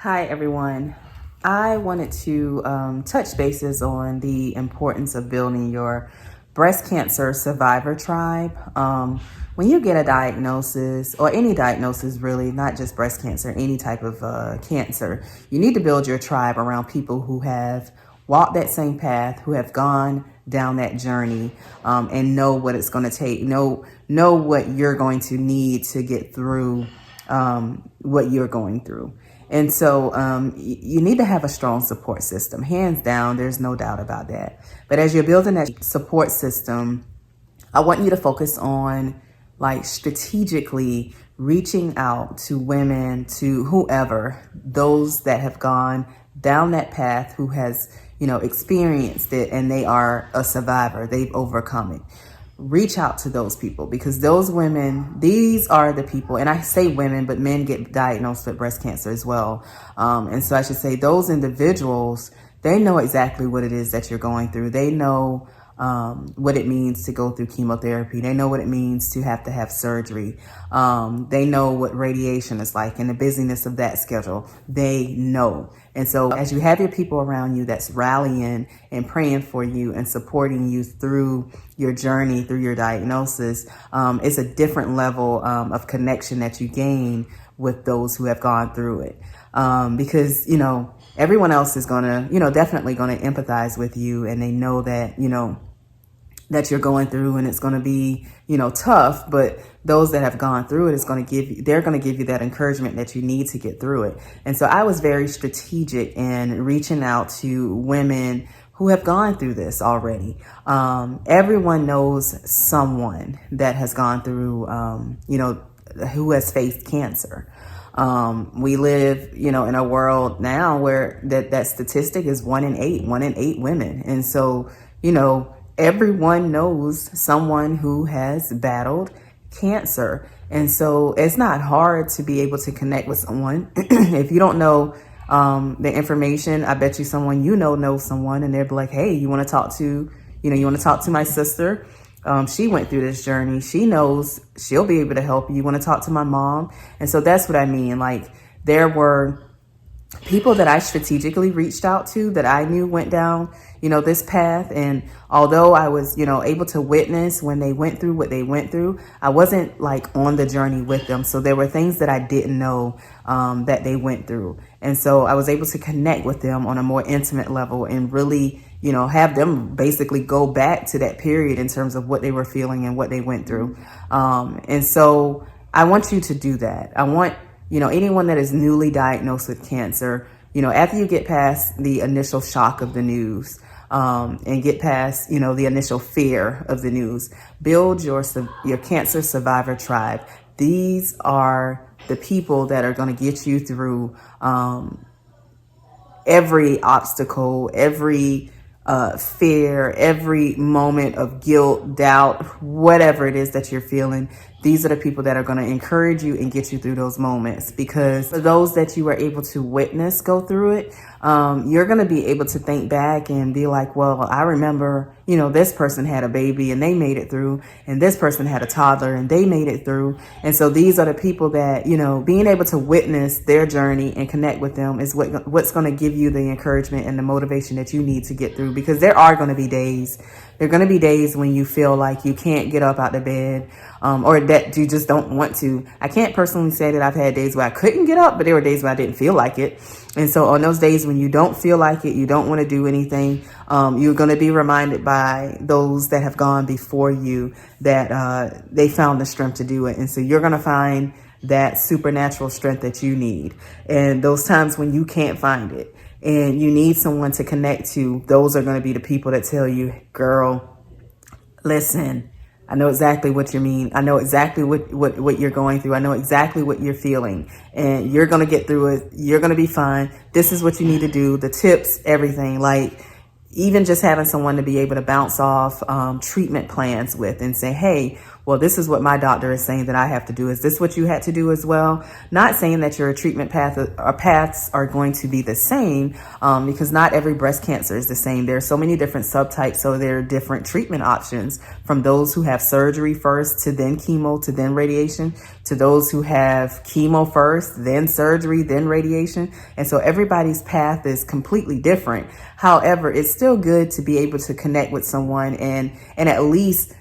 Hi, everyone. I wanted to touch bases on the importance of building your breast cancer survivor tribe. When you get a diagnosis, or any diagnosis really, not just breast cancer, any type of cancer, you need to build your tribe around people who have walked that same path, who have gone down that journey, and know what it's going to take, know what you're going to need to get through what you're going through. And so you need to have a strong support system, hands down. There's no doubt about that. But as you're building that support system, I want you to focus on like strategically reaching out to women, to whoever, those that have gone down that path, who has, experienced it, and they are a survivor. They've overcome it. Reach out to those people, because those women, these are the people, and I say women, but men get diagnosed with breast cancer as well. And so I should say those individuals, they know exactly what it is that you're going through. They know what it means to go through chemotherapy. They know what it means to have surgery. They know what radiation is like and the busyness of that schedule. They know. And so as you have your people around you that's rallying and praying for you and supporting you through your journey, through your diagnosis, it's a different level of connection that you gain with those who have gone through it. Because, everyone else is going to, definitely going to empathize with you, and they know that, that you're going through, and it's going to be, tough, but those that have gone through it is going to they're going to give you that encouragement that you need to get through it. And so I was very strategic in reaching out to women who have gone through this already. Everyone knows someone that has gone through, who has faced cancer. We live, in a world now where that statistic is 1 in 8 women. And so, everyone knows someone who has battled cancer. And so it's not hard to be able to connect with someone. If you don't know the information, I bet you someone knows someone, and they'll be like, hey, you want to talk to, my sister? She went through this journey. She knows, she'll be able to help you. You want to talk to my mom? And so that's what I mean. Like, there were people that I strategically reached out to that I knew went down, this path. And although I was, able to witness when they went through what they went through, I wasn't like on the journey with them. So there were things that I didn't know that they went through. And so I was able to connect with them on a more intimate level and really, have them basically go back to that period in terms of what they were feeling and what they went through. And so I want you to do that. I want, anyone that is newly diagnosed with cancer, after you get past the initial shock of the news, and get past, the initial fear of the news, build your cancer survivor tribe. These are the people that are going to get you through every obstacle, every fear, every moment of guilt, doubt, whatever it is that you're feeling. These are the people that are going to encourage you and get you through those moments, because for those that you were able to witness go through it, you're going to be able to think back and be like, well, I remember, this person had a baby and they made it through, and this person had a toddler and they made it through. And so these are the people that, being able to witness their journey and connect with them is what's going to give you the encouragement and the motivation that you need to get through. Because there are going to be days, when you feel like you can't get up out of bed, or that you just don't want to. I can't personally say that I've had days where I couldn't get up, but there were days where I didn't feel like it. And so on those days when you don't feel like it, you don't want to do anything, you're going to be reminded by those that have gone before you that they found the strength to do it. And so you're going to find that supernatural strength that you need. And those times when you can't find it and you need someone to connect to, those are going to be the people that tell you, girl, listen, I know exactly what you mean. I know exactly what you're going through. I know exactly what you're feeling, and you're going to get through it. You're going to be fine. This is what you need to do. The tips, everything. Like, even just having someone to be able to bounce off treatment plans with and say, hey, well, this is what my doctor is saying that I have to do. Is this what you had to do as well? Not saying that your treatment paths are going to be the same, because not every breast cancer is the same. There are so many different subtypes, so there are different treatment options, from those who have surgery first to then chemo to then radiation, to those who have chemo first, then surgery, then radiation. And so everybody's path is completely different. However, it's still good to be able to connect with someone and at least,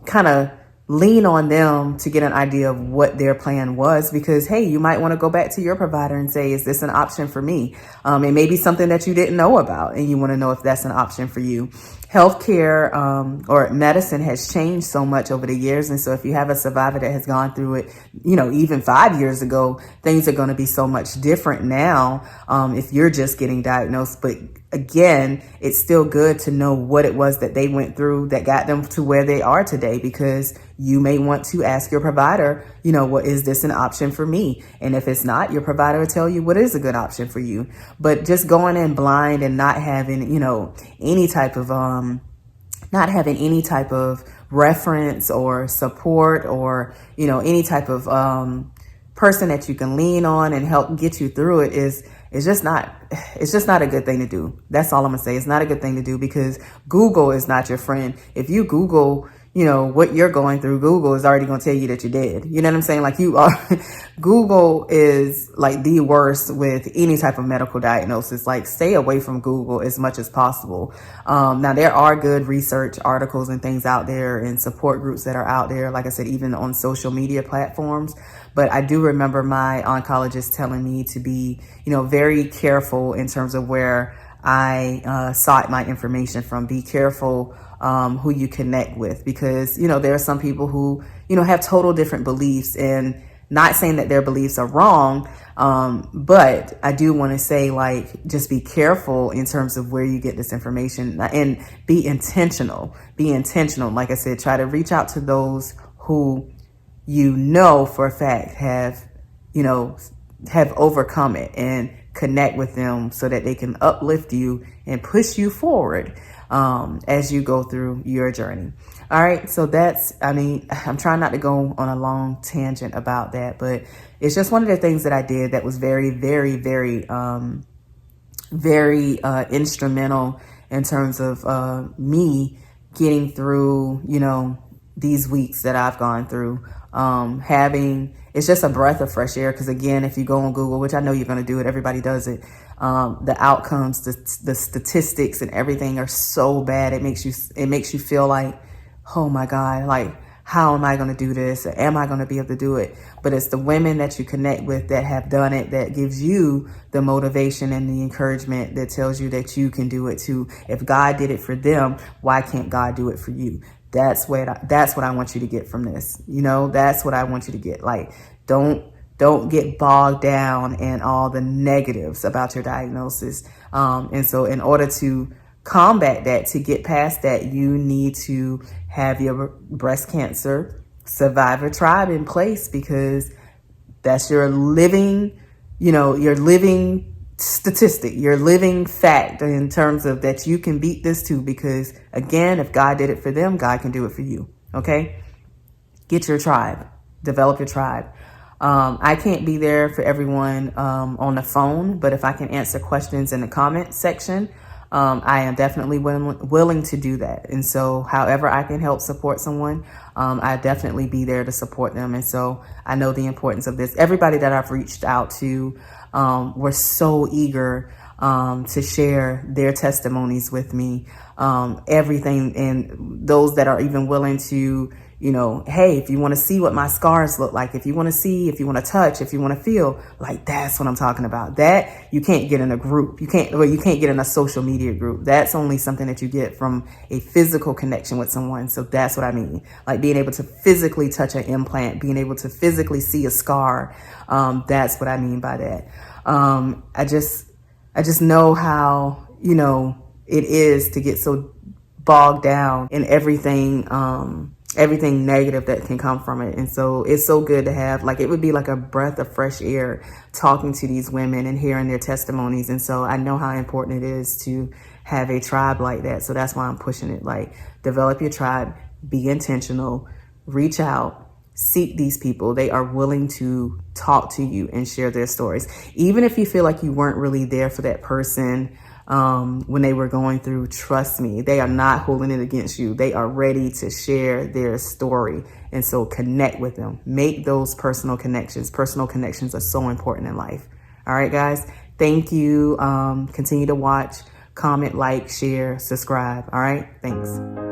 kind of lean on them to get an idea of what their plan was, because, hey, you might want to go back to your provider and say, is this an option for me? It may be something that you didn't know about, and you want to know if that's an option for you. Healthcare or medicine has changed so much over the years. And so if you have a survivor that has gone through it, even 5 years ago, things are going to be so much different now if you're just getting diagnosed. But again, it's still good to know what it was that they went through that got them to where they are today, because you may want to ask your provider, what is this an option for me? And if it's not, your provider will tell you what is a good option for you. But just going in blind and not having, any type of reference or support or, any type of person that you can lean on and help get you through it it's just not a good thing to do. That's all I'm gonna say. It's not a good thing to do, because Google is not your friend. If you Google, what you're going through, Google is already going to tell you that you're dead. You know what I'm saying? Like, you are, Google is like the worst with any type of medical diagnosis. Like, stay away from Google as much as possible. Now there are good research articles and things out there and support groups that are out there. Like I said, even on social media platforms. But I do remember my oncologist telling me to be, very careful in terms of where I sought my information from. Be careful who you connect with, because, there are some people who, have total different beliefs, and not saying that their beliefs are wrong. But I do want to say, like, just be careful in terms of where you get this information, and be intentional. Like I said, try to reach out to those who, for a fact have overcome it, and connect with them so that they can uplift you and push you forward as you go through your journey. All right. So I'm trying not to go on a long tangent about that, but it's just one of the things that I did that was very, very, very, very instrumental in terms of me getting through, these weeks that I've gone through. It's just a breath of fresh air. Because again, if you go on Google, which I know you're going to do it, everybody does it. The outcomes, the statistics and everything are so bad. It makes you feel like, oh my God, like, how am I going to do this? Or am I going to be able to do it? But it's the women that you connect with that have done it that gives you the motivation and the encouragement that tells you that you can do it too. If God did it for them, why can't God do it for you? That's what I want you to get from this. That's what I want you to get. Like, don't get bogged down in all the negatives about your diagnosis. And so in order to combat that, to get past that, you need to have your breast cancer survivor tribe in place, because that's your living statistic, your living fact, in terms of that you can beat this too. Because again, if God did it for them, God can do it for you. Okay. Get your tribe, develop your tribe. I can't be there for everyone on the phone, but if I can answer questions in the comment section, I am definitely willing to do that. And so however I can help support someone, I definitely be there to support them. And so I know the importance of this. Everybody that I've reached out to were so eager to share their testimonies with me, everything. And those that are even willing to, hey, if you want to see what my scars look like, if you want to see, if you want to touch, if you want to feel, like, that's what I'm talking about. That you can't get in a group. You can't get in a social media group. That's only something that you get from a physical connection with someone. So that's what I mean. Like, being able to physically touch an implant, being able to physically see a scar. That's what I mean by that. I just know how, it is to get so bogged down in everything negative that can come from it. And so it's so good to have, like, it would be like a breath of fresh air talking to these women and hearing their testimonies. And so I know how important it is to have a tribe like that. So that's why I'm pushing it. Like, develop your tribe, be intentional, reach out, seek these people. They are willing to talk to you and share their stories. Even if you feel like you weren't really there for that person when they were going through, trust me, they are not holding it against you. They are ready to share their story. And so connect with them. Make those personal connections. Personal connections are so important in life. All right, guys. Thank you. Continue to watch, comment, like, share, subscribe. All right. Thanks.